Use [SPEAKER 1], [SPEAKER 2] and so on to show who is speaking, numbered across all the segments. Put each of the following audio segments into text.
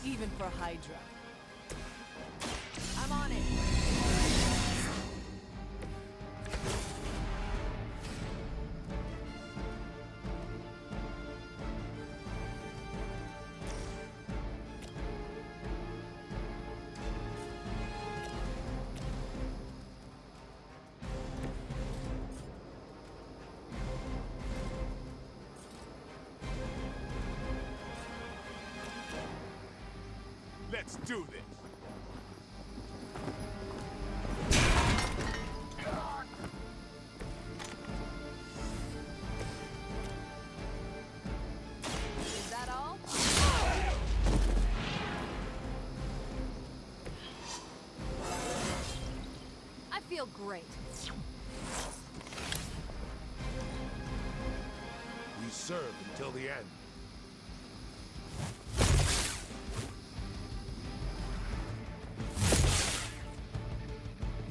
[SPEAKER 1] even for Hydra. I'm on it.
[SPEAKER 2] Let's do this.
[SPEAKER 1] Is that all? I feel great.
[SPEAKER 2] We serve until the end.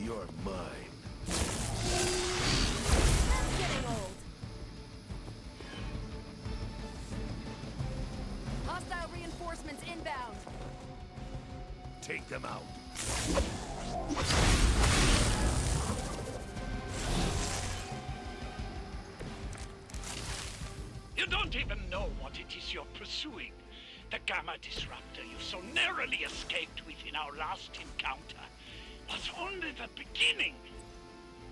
[SPEAKER 2] You're mine.
[SPEAKER 1] That's getting old. Hostile reinforcements inbound.
[SPEAKER 2] Take them out.
[SPEAKER 3] You don't even know what it is you're pursuing. The Gamma Disruptor you so narrowly escaped with in our last encounter was only the beginning.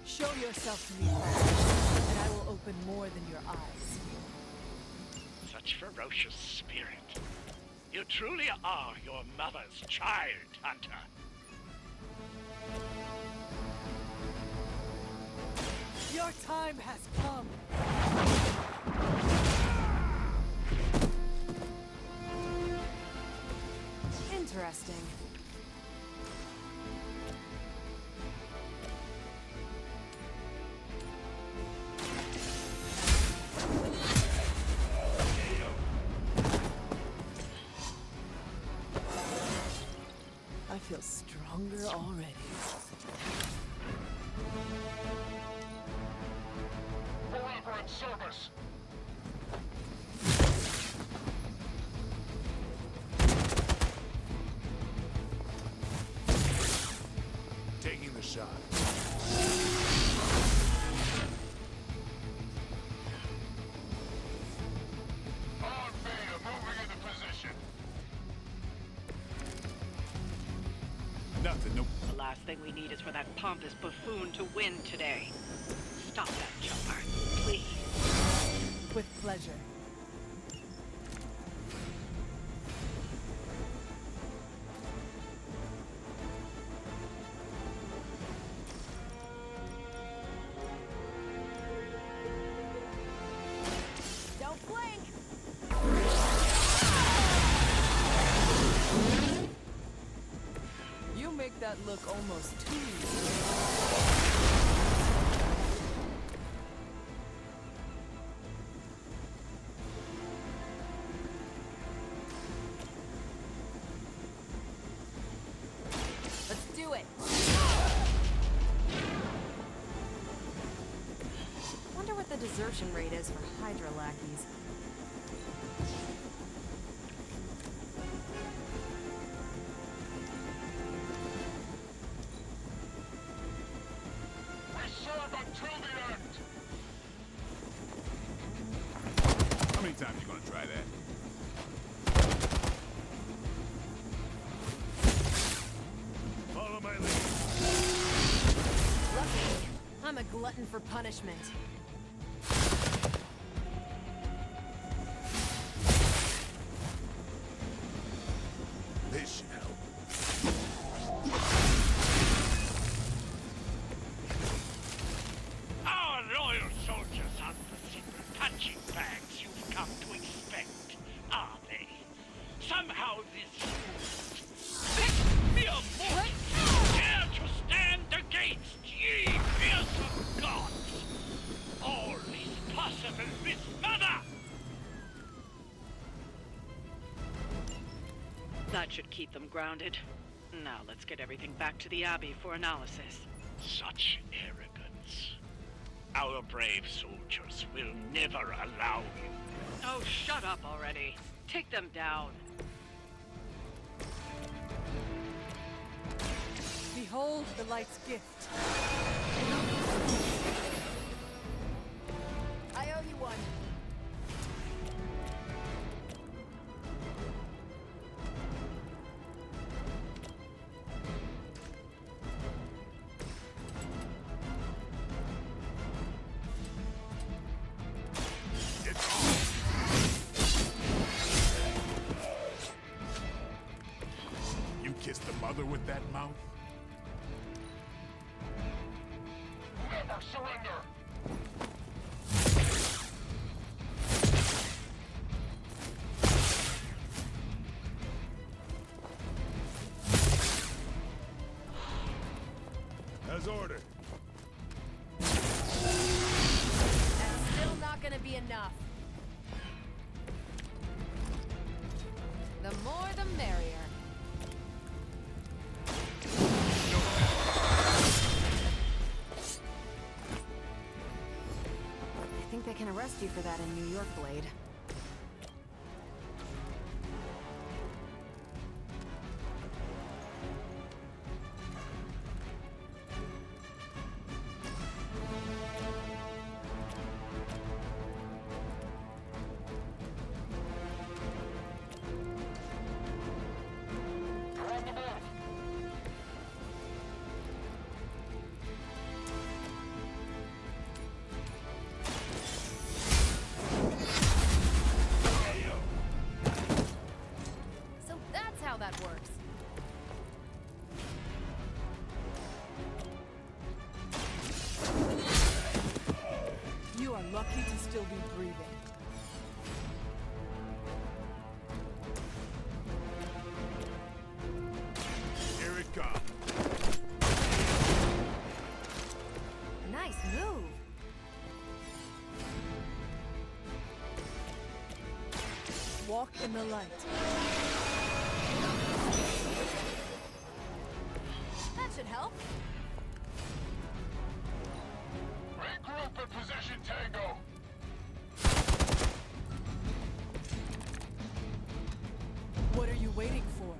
[SPEAKER 1] Show yourself to me first, and I will open more than your eyes.
[SPEAKER 3] Such ferocious spirit. You truly are your mother's child, Hunter.
[SPEAKER 1] Your time has come. Interesting. I feel stronger already.
[SPEAKER 2] Forever in service. Taking the shot. On Beta, moving into position. Nothing, no.
[SPEAKER 4] The last thing we need is for that pompous buffoon to win today. Stop that jumper, please.
[SPEAKER 1] With pleasure. Don't blink! You make that look almost too easy. Let's do it! Wonder what the desertion rate is for Hydra lackeys.
[SPEAKER 2] We serve until the end. How many times you gonna try that? Follow my lead.
[SPEAKER 1] Luckily, I'm a glutton for punishment.
[SPEAKER 2] This should help.
[SPEAKER 3] Our loyal soldiers aren't the simple punching bags you've come to expect, are they? Somehow this mere mortals dare to stand against ye fearsome gods. All is possible with Mother!
[SPEAKER 4] That should keep them grounded. Now let's get everything back to the Abbey for analysis.
[SPEAKER 3] Such arrogance. Our brave soldiers will never allow you.
[SPEAKER 4] Oh, shut up already. Take them down.
[SPEAKER 1] Behold the light's gift. I owe you one.
[SPEAKER 2] You kiss the mother with that mouth? Never surrender! As ordered.
[SPEAKER 1] That's still not gonna be enough. The more the merrier. I think they can arrest you for that in New York, Blade.
[SPEAKER 2] We're on the move!
[SPEAKER 1] So that's how that works. You are lucky to still be breathing.
[SPEAKER 2] Here it comes.
[SPEAKER 1] Nice move. Walk in the light. That should help.
[SPEAKER 2] Regroup and position Tango!
[SPEAKER 1] What are you waiting for?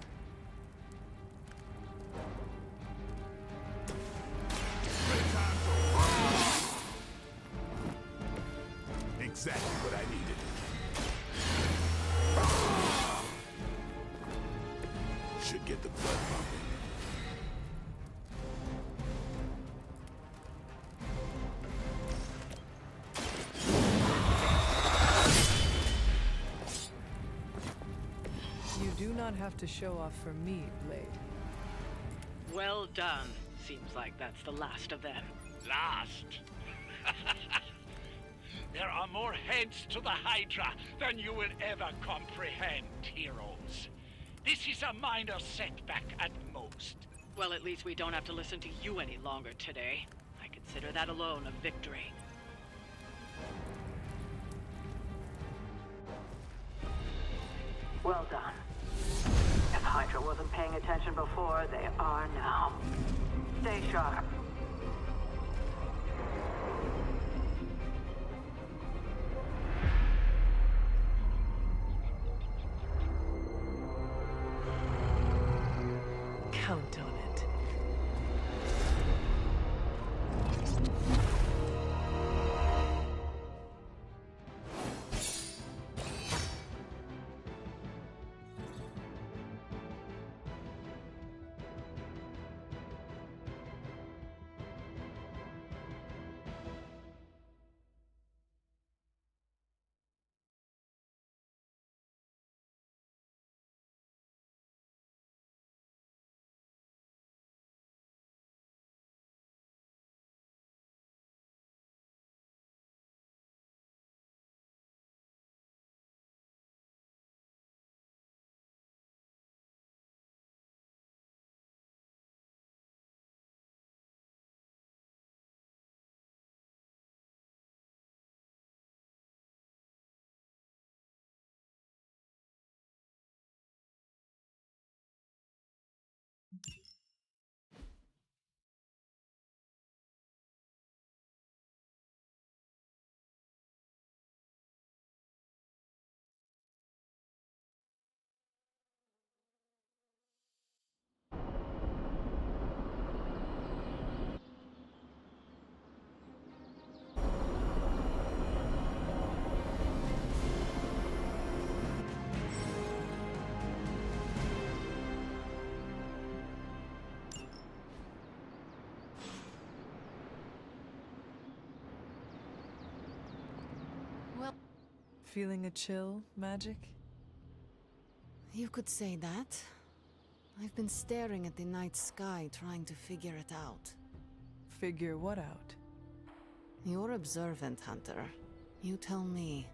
[SPEAKER 2] Exactly what I needed. Should get the blood pumping.
[SPEAKER 1] You do not have to show off for me, Blade.
[SPEAKER 4] Well done. Seems like that's the last of them.
[SPEAKER 3] Last. There are more heads to the Hydra than you will ever comprehend, heroes. This is a minor setback at most.
[SPEAKER 4] Well, at least we don't have to listen to you any longer today. I consider that alone a victory. Well done. If Hydra wasn't paying attention before, they are now. Stay sharp.
[SPEAKER 1] Count on Feeling a chill, Magic?
[SPEAKER 5] You could say that. I've been staring at the night sky trying to figure it out.
[SPEAKER 1] Figure what out?
[SPEAKER 5] You're observant, Hunter. You tell me.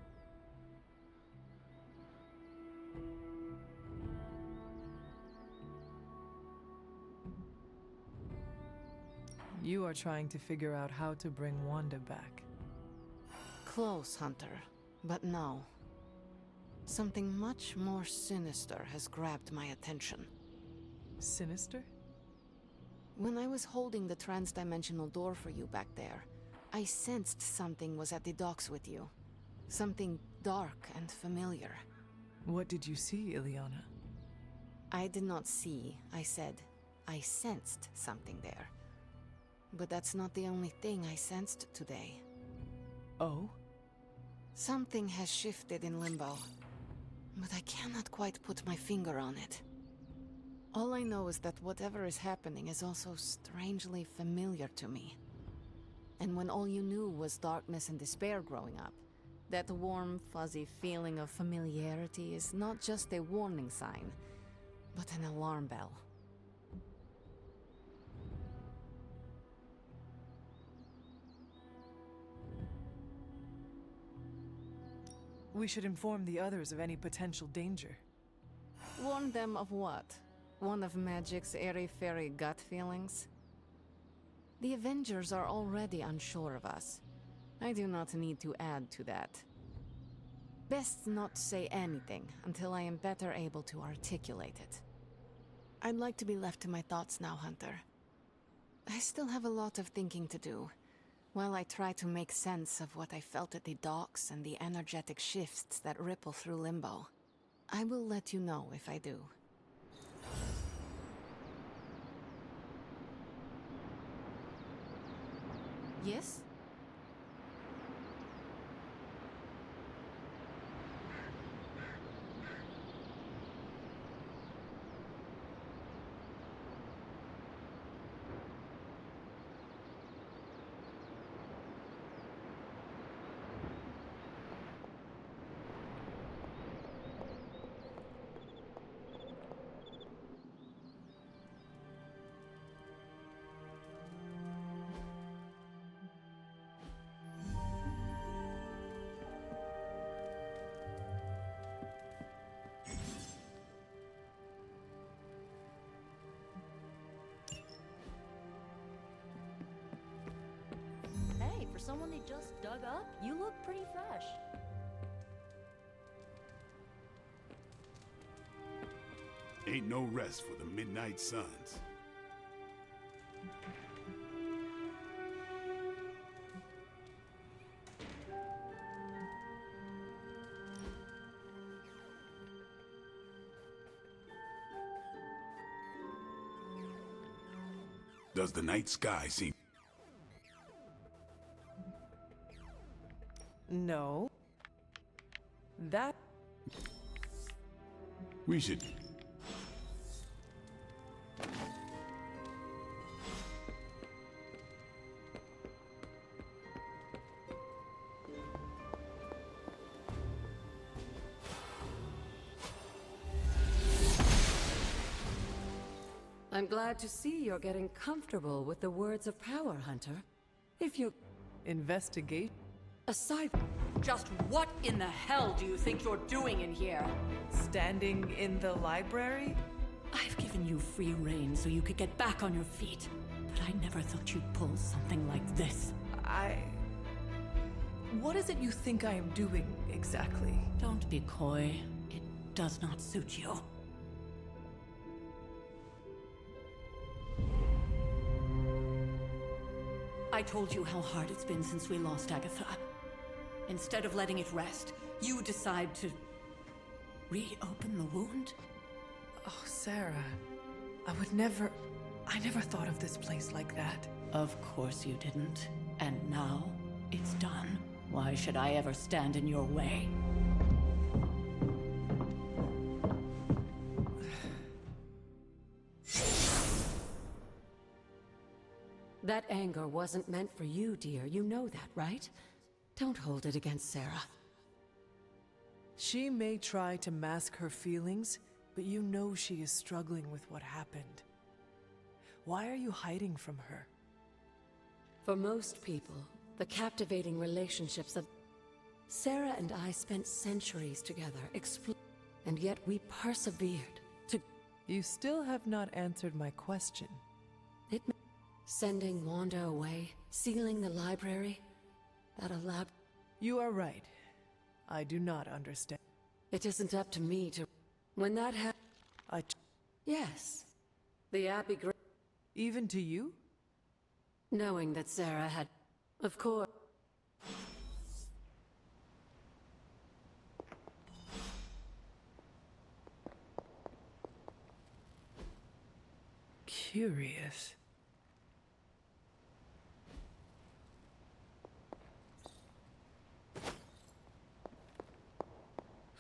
[SPEAKER 1] You are trying to figure out how to bring Wanda back.
[SPEAKER 5] Close, Hunter. But no. Something much more sinister has grabbed my attention.
[SPEAKER 1] Sinister?
[SPEAKER 5] When I was holding the trans-dimensional door for you back there, I sensed something was at the docks with you. Something dark and familiar.
[SPEAKER 1] What did you see, Ileana?
[SPEAKER 5] I did not see, I said. I sensed something there. But that's not the only thing I sensed today.
[SPEAKER 1] Oh?
[SPEAKER 5] Something has shifted in Limbo, but I cannot quite put my finger on it. All I know is that whatever is happening is also strangely familiar to me. And when all you knew was darkness and despair growing up, that warm, fuzzy feeling of familiarity is not just a warning sign, but an alarm bell.
[SPEAKER 1] We should inform the others of any potential danger.
[SPEAKER 5] Warn them of what? One of Magic's airy-fairy gut feelings? The Avengers are already unsure of us. I do not need to add to that. Best not say anything until I am better able to articulate it. I'd like to be left to my thoughts now, Hunter. I still have a lot of thinking to do, while I try to make sense of what I felt at the docks and the energetic shifts that ripple through Limbo. I will let you know if I do. Yes?
[SPEAKER 6] Hey, for someone they just dug up, you look pretty fresh.
[SPEAKER 2] Ain't no rest for the Midnight Suns. Does the night sky seem...
[SPEAKER 1] No. That...
[SPEAKER 2] We should...
[SPEAKER 7] I'm glad to see you're getting comfortable with the words of power, Hunter. If you...
[SPEAKER 1] Investigate?
[SPEAKER 7] Aside... Just what in the hell do you think you're doing in here?
[SPEAKER 1] Standing in the library?
[SPEAKER 7] I've given you free rein so you could get back on your feet. But I never thought you'd pull something like this.
[SPEAKER 1] What is it you think I am doing, exactly?
[SPEAKER 7] Don't be coy. It does not suit you. I told you how hard it's been since we lost Agatha. Instead of letting it rest, you decide to... reopen the wound?
[SPEAKER 1] Oh, Sarah. I never thought of this place like that.
[SPEAKER 7] Of course you didn't. And now, it's done. Why should I ever stand in your way? That anger wasn't meant for you, dear. You know that, right? Don't hold it against Sarah.
[SPEAKER 8] She may try to mask her feelings, but you know she is struggling with what happened. Why are you hiding from her?
[SPEAKER 9] For most people, the captivating relationships of Sarah and I spent centuries together, and yet we persevered to.
[SPEAKER 8] You still have not answered my question.
[SPEAKER 9] Sending Wanda away, sealing the library, that allowed.
[SPEAKER 8] You are right. I do not understand.
[SPEAKER 9] It isn't up to me to. When that happened. Yes. The Abbey.
[SPEAKER 8] Even to you?
[SPEAKER 9] Knowing that Sarah had. Of course.
[SPEAKER 8] Curious.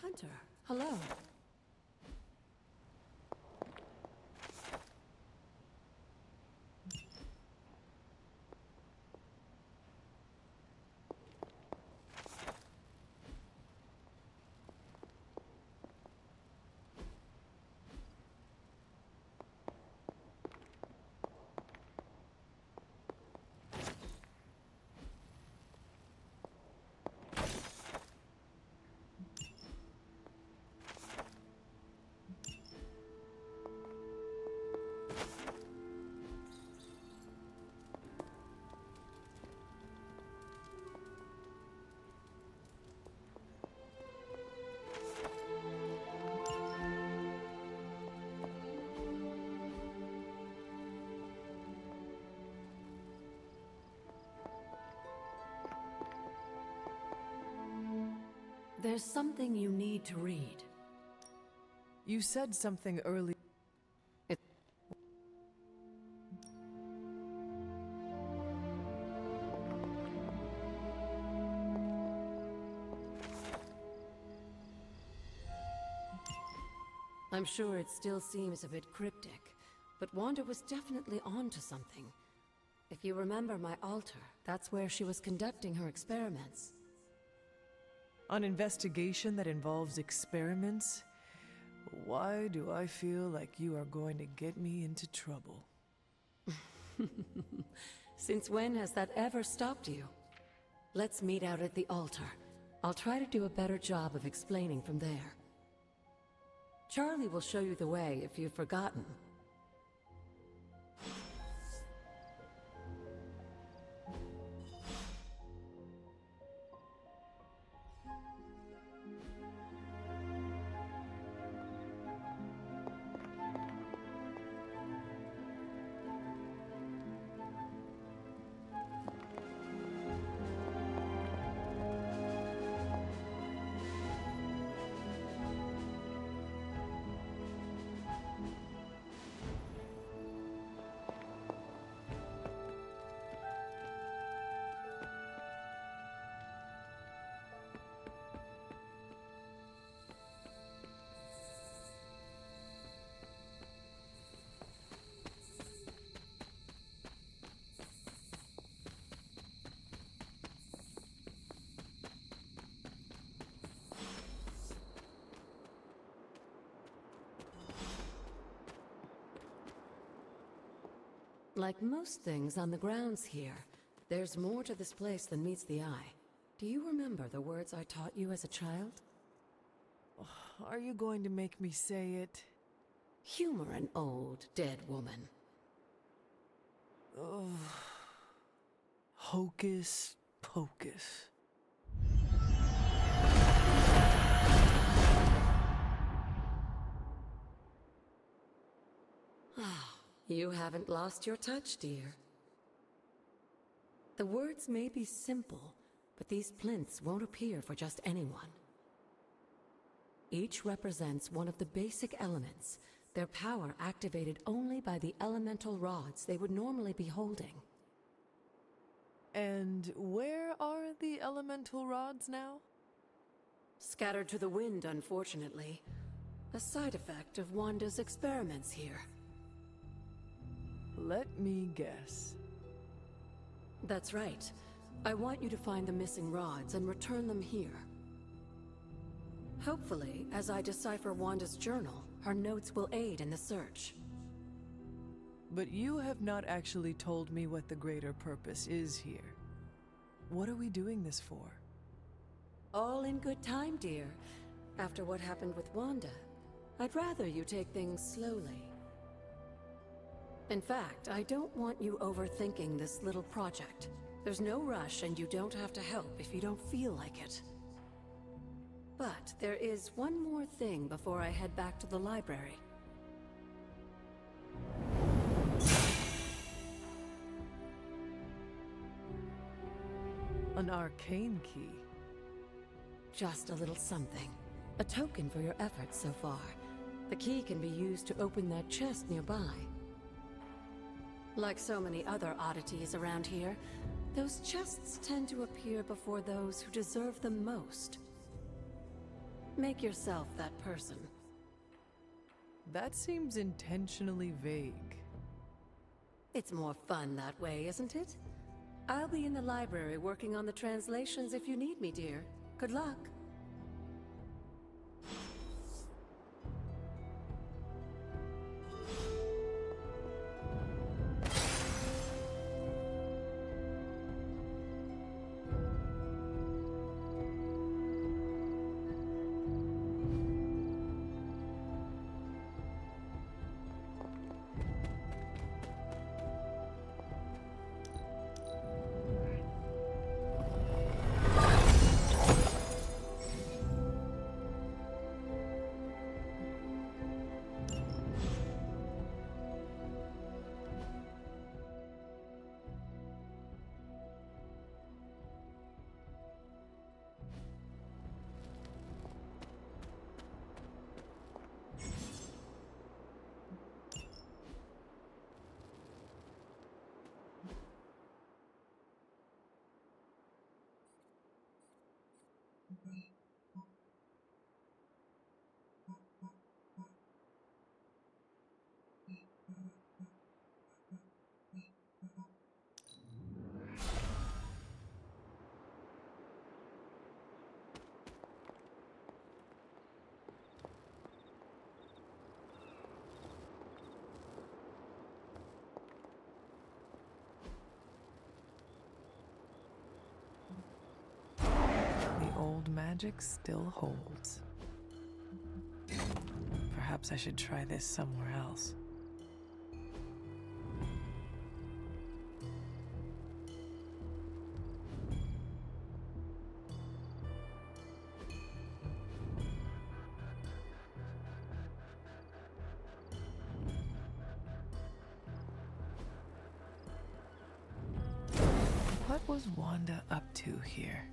[SPEAKER 9] Hunter, hello. There's something you need to read.
[SPEAKER 8] You said something earlier.
[SPEAKER 9] I'm sure it still seems a bit cryptic, but Wanda was definitely onto something. If you remember my altar, that's where she was conducting her experiments.
[SPEAKER 8] An investigation that involves experiments? Why do I feel like you are going to get me into trouble?
[SPEAKER 9] Since when has that ever stopped you? Let's meet out at the altar. I'll try to do a better job of explaining from there. Charlie will show you the way if you've forgotten. Like most things on the grounds here, there's more to this place than meets the eye. Do you remember the words I taught you as a child?
[SPEAKER 8] Are you going to make me say it?
[SPEAKER 9] Humor an old, dead woman.
[SPEAKER 8] Ugh. Hocus pocus.
[SPEAKER 9] You haven't lost your touch, dear. The words may be simple, but these plinths won't appear for just anyone. Each represents one of the basic elements, their power activated only by the elemental rods they would normally be holding.
[SPEAKER 8] And where are the elemental rods now?
[SPEAKER 9] Scattered to the wind, unfortunately. A side effect of Wanda's experiments here.
[SPEAKER 8] Let me guess.
[SPEAKER 9] That's right. I want you to find the missing rods and return them here. Hopefully, as I decipher Wanda's journal, her notes will aid in the search.
[SPEAKER 8] But you have not actually told me what the greater purpose is here. What are we doing this for?
[SPEAKER 9] All in good time, dear. After what happened with Wanda, I'd rather you take things slowly. In fact, I don't want you overthinking this little project. There's no rush, and you don't have to help if you don't feel like it. But there is one more thing before I head back to the library.
[SPEAKER 8] An arcane key.
[SPEAKER 9] Just a little something. A token for your efforts so far. The key can be used to open that chest nearby. Like so many other oddities around here, those chests tend to appear before those who deserve them most. Make yourself that person.
[SPEAKER 8] That seems intentionally vague.
[SPEAKER 9] It's more fun that way, isn't it? I'll be in the library working on the translations if you need me, dear. Good luck.
[SPEAKER 8] Old magic still holds. Perhaps I should try this somewhere else. What was Wanda up to here?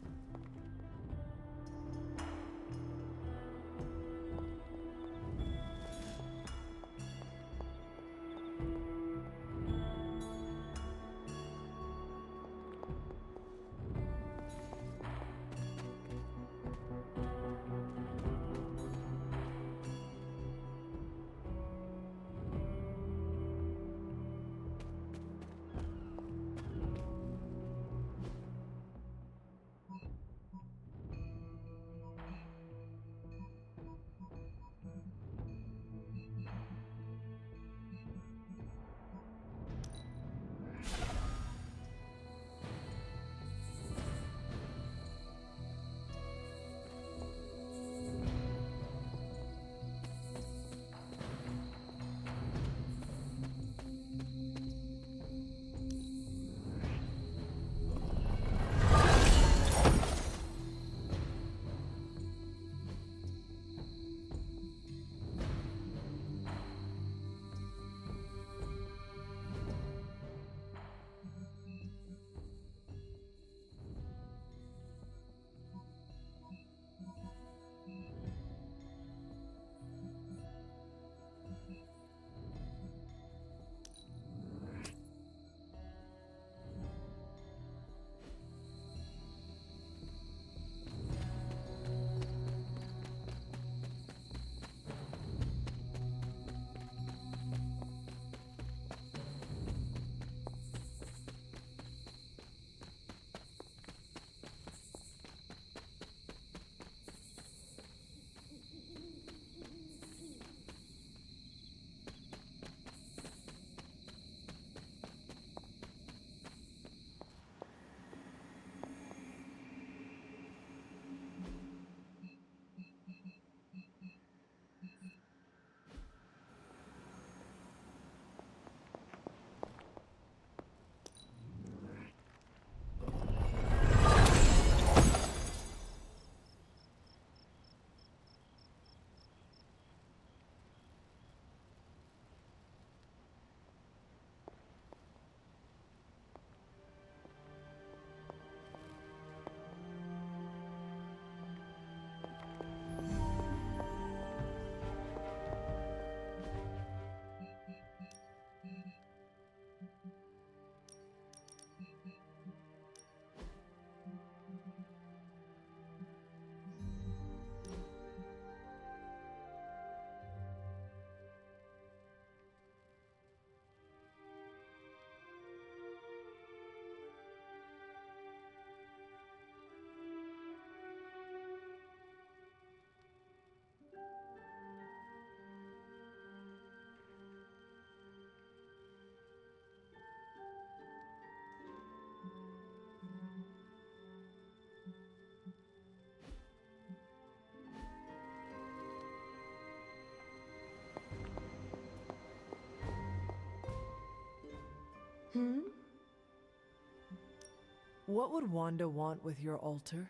[SPEAKER 8] What would Wanda want with your altar?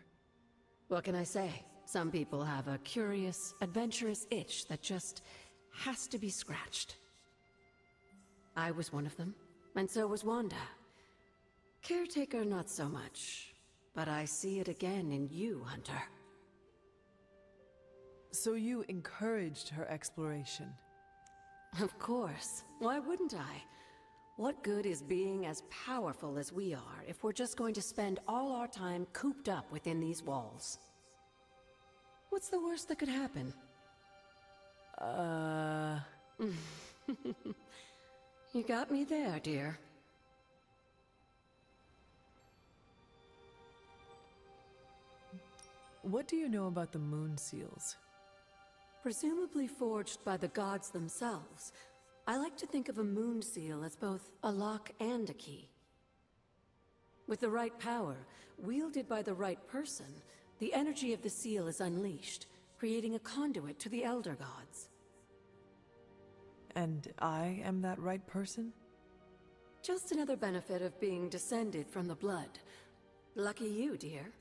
[SPEAKER 9] What can I say? Some people have a curious, adventurous itch that just has to be scratched. I was one of them, and so was Wanda. Caretaker, not so much. But I see it again in you, Hunter.
[SPEAKER 8] So you encouraged her exploration?
[SPEAKER 9] Of course. Why wouldn't I? What good is being as powerful as we are if we're just going to spend all our time cooped up within these walls? What's the worst that could happen? You got me there, dear.
[SPEAKER 8] What do you know about the moon seals?
[SPEAKER 9] Presumably forged by the gods themselves, I like to think of a moon seal as both a lock and a key. With the right power, wielded by the right person, the energy of the seal is unleashed, creating a conduit to the Elder Gods.
[SPEAKER 8] And I am that right person?
[SPEAKER 9] Just another benefit of being descended from the blood. Lucky you, dear.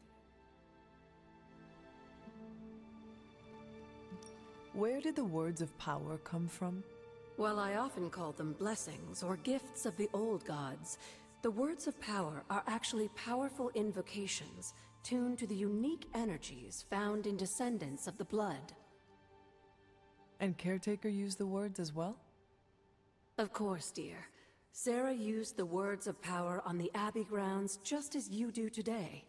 [SPEAKER 8] Where did the words of power come from?
[SPEAKER 9] While I often call them blessings or gifts of the old gods, the words of power are actually powerful invocations tuned to the unique energies found in descendants of the blood.
[SPEAKER 8] And Caretaker used the words as well?
[SPEAKER 9] Of course, dear. Sarah used the words of power on the Abbey grounds just as you do today.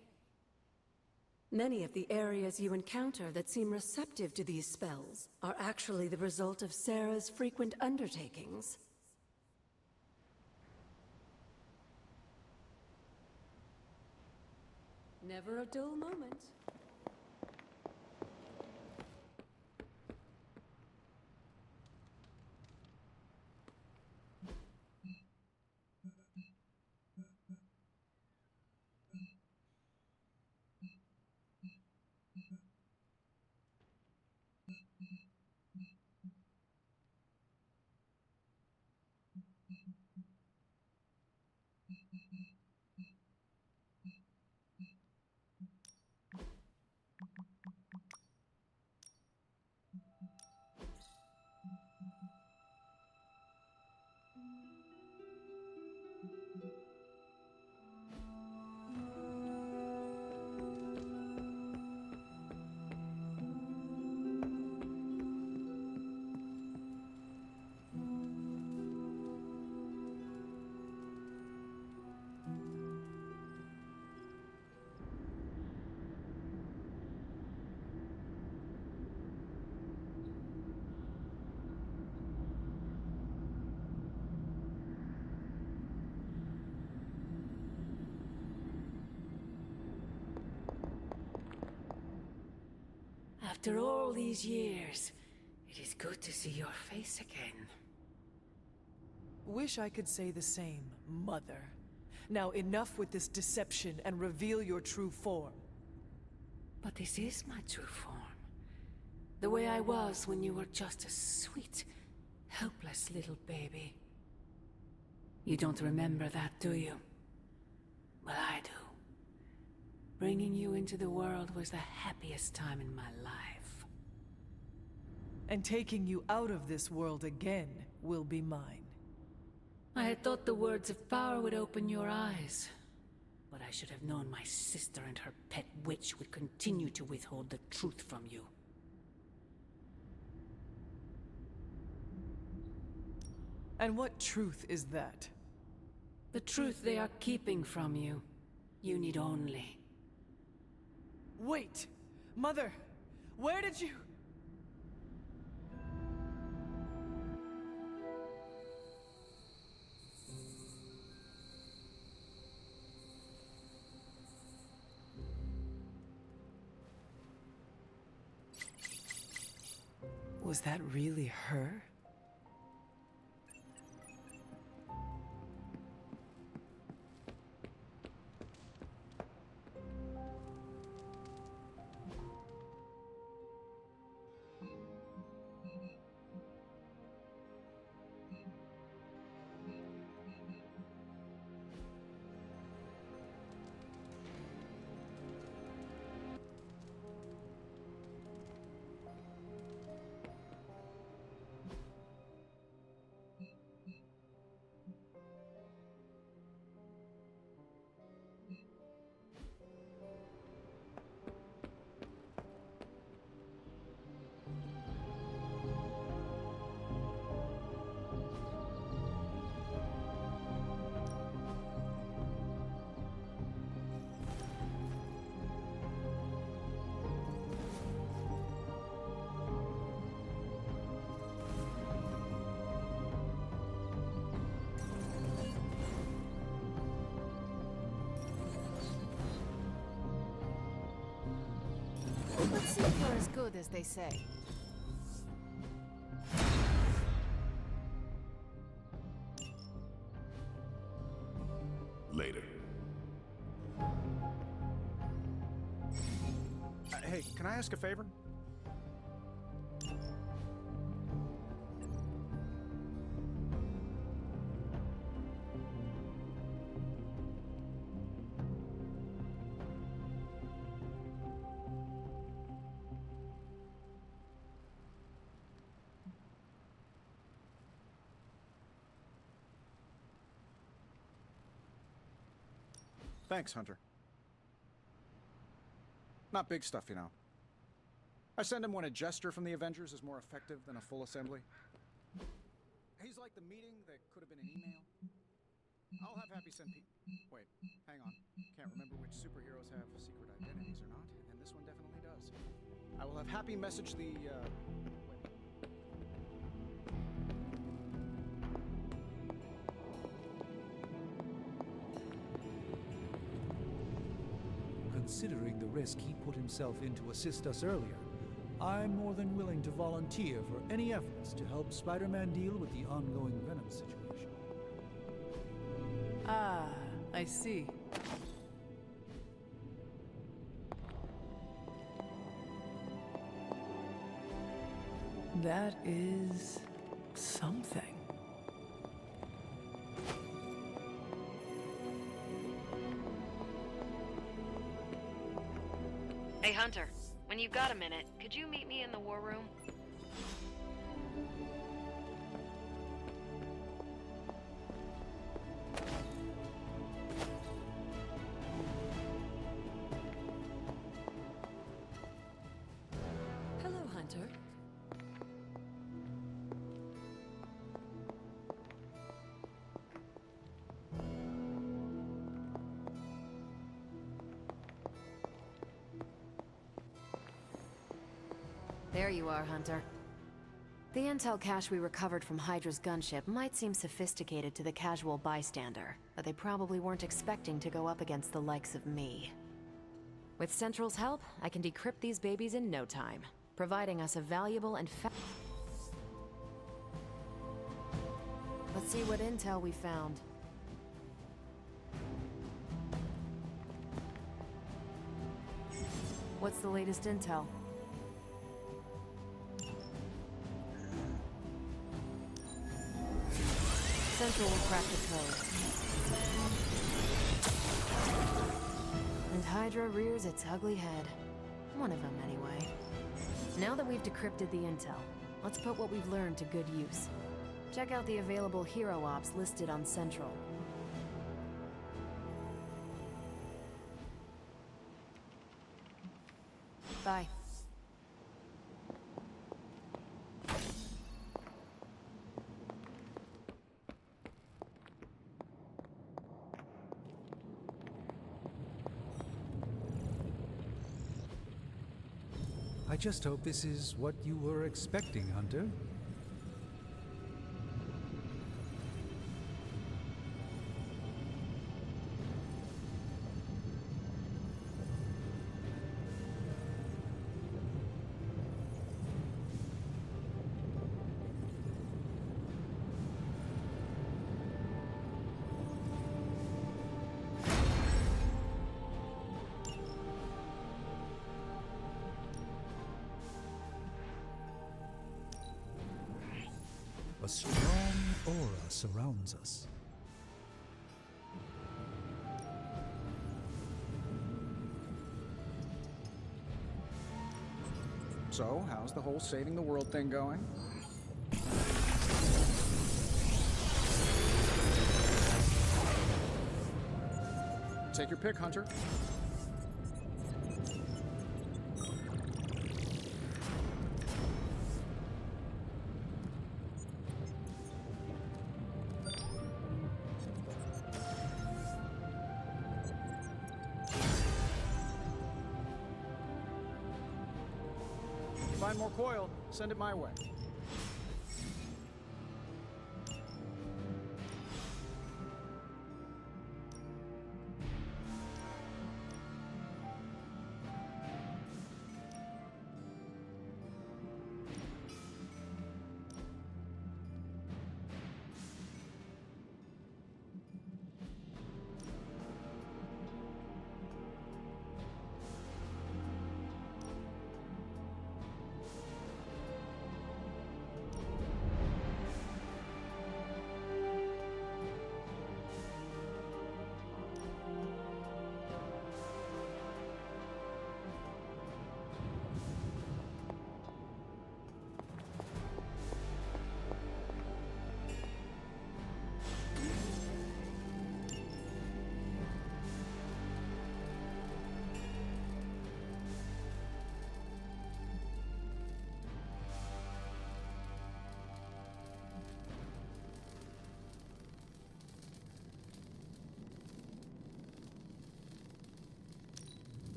[SPEAKER 9] Many of the areas you encounter that seem receptive to these spells are actually the result of Sarah's frequent undertakings. Never a dull moment. After all these years, it is good to see your face again.
[SPEAKER 8] Wish I could say the same, Mother. Now enough with this deception and reveal your true form.
[SPEAKER 9] But this is my true form. The way I was when you were just a sweet, helpless little baby. You don't remember that, do you? Well, I do. Bringing you into the world was the happiest time in my life.
[SPEAKER 8] And taking you out of this world again will be mine.
[SPEAKER 9] I had thought the words of power would open your eyes. But I should have known my sister and her pet witch would continue to withhold the truth from you.
[SPEAKER 8] And what truth is that?
[SPEAKER 9] The truth they are keeping from you. You need only.
[SPEAKER 8] Wait! Mother! Where did you... Was that really her?
[SPEAKER 5] as good as they say.
[SPEAKER 10] Later.
[SPEAKER 11] Hey, can I ask a favor? Thanks, Hunter. Not big stuff, you know. I send him when a gesture from the Avengers is more effective than a full assembly. He's like the meeting that could have been an email. I'll have Happy send Wait, hang on. Can't remember which superheroes have secret identities or not, and this one definitely does. I will have Happy message the,
[SPEAKER 12] Considering the risk he put himself in to assist us earlier, I'm more than willing to volunteer for any efforts to help Spider-Man deal with the ongoing Venom situation.
[SPEAKER 8] Ah, I see. That is something.
[SPEAKER 13] Hey, Hunter, when you've got a minute, could you meet me in the war room?
[SPEAKER 9] Hello, Hunter.
[SPEAKER 13] There you are, Hunter. The intel cache we recovered from Hydra's gunship might seem sophisticated to the casual bystander, but they probably weren't expecting to go up against the likes of me. With Central's help, I can decrypt these babies in no time, providing us a valuable and Let's see what intel we found. What's the latest intel? Central will crack the code. And Hydra rears its ugly head. One of them, anyway. Now that we've decrypted the intel, let's put what we've learned to good use. Check out the available hero ops listed on Central. Bye.
[SPEAKER 12] I just hope this is what you were expecting, Hunter. A strong aura surrounds us.
[SPEAKER 11] So, how's the whole saving the world thing going? Take your pick, Hunter. Find more coil, send it my way.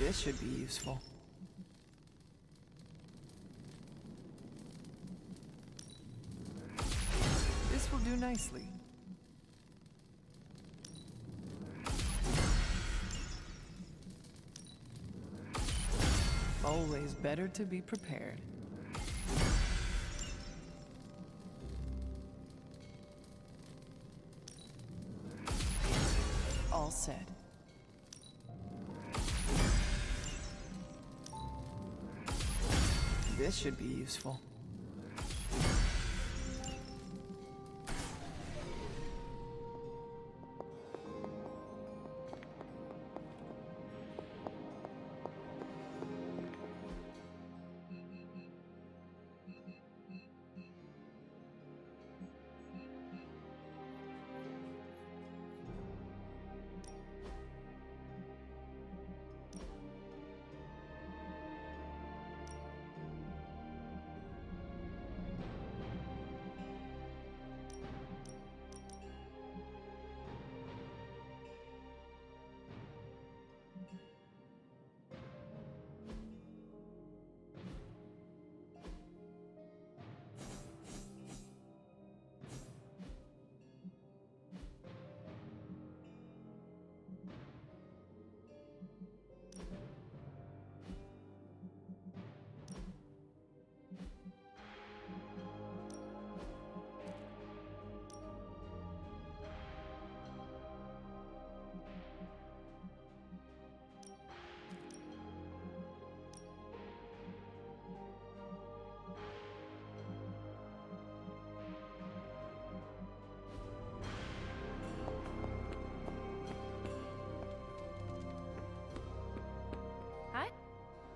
[SPEAKER 8] This should be useful. This will do nicely. Always better to be prepared. All set. This should be useful.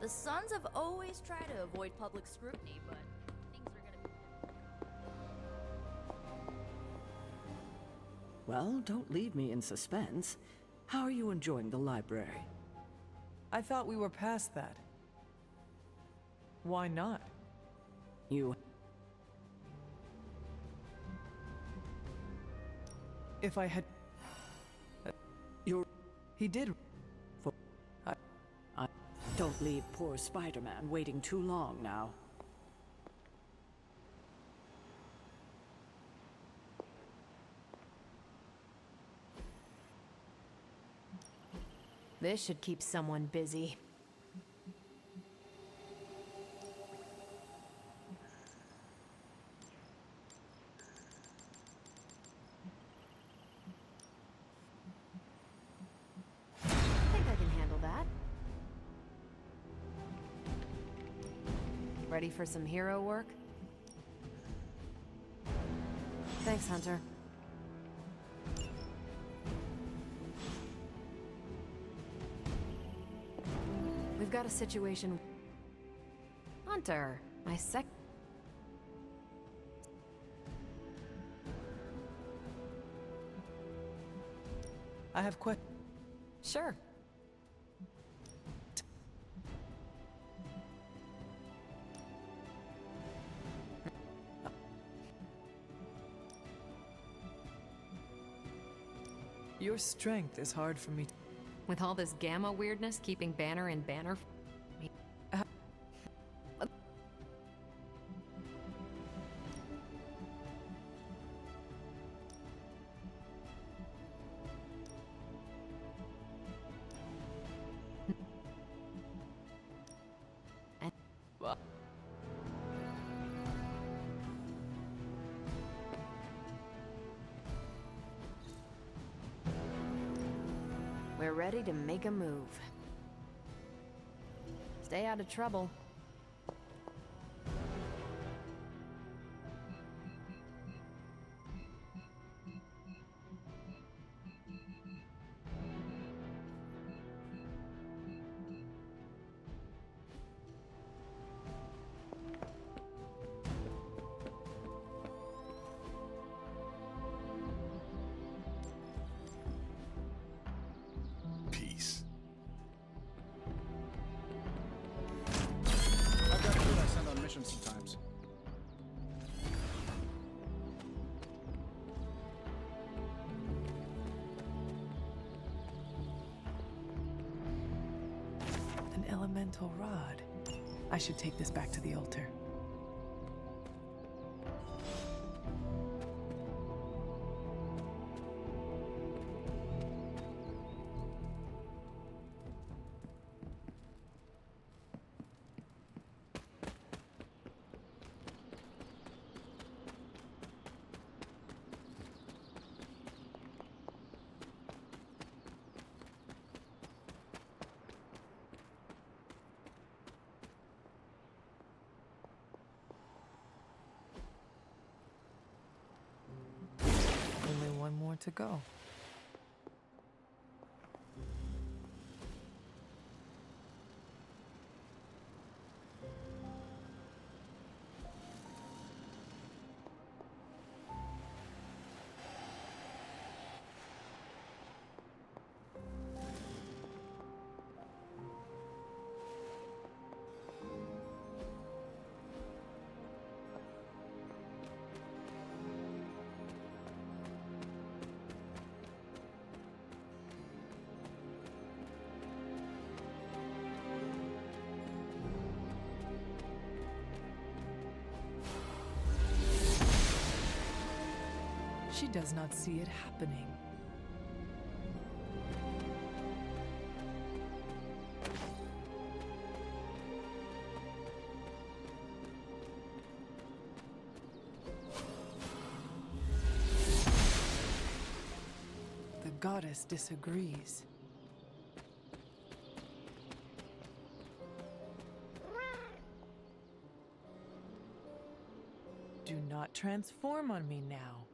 [SPEAKER 6] The Sons have always tried to avoid public scrutiny, but things are gonna be...
[SPEAKER 10] Well, don't leave me in suspense. How are you enjoying the library?
[SPEAKER 8] I thought we were past that. Why not?
[SPEAKER 10] You...
[SPEAKER 8] If I had...
[SPEAKER 10] You're...
[SPEAKER 8] He did...
[SPEAKER 10] Don't leave poor Spider-Man waiting too long now.
[SPEAKER 13] This should keep someone busy. I think I can handle that. Ready for some hero work? Thanks, Hunter. We've got a situation... Hunter, my sec...
[SPEAKER 8] I have
[SPEAKER 13] Sure.
[SPEAKER 8] Your strength is hard for me.
[SPEAKER 13] With all this gamma weirdness keeping Banner in Banner... We're ready to make a move. Stay out of trouble.
[SPEAKER 8] elemental rod. I should take this back to the altar. Only one more to go. She does not see it happening. The goddess disagrees. Do not transform on me now.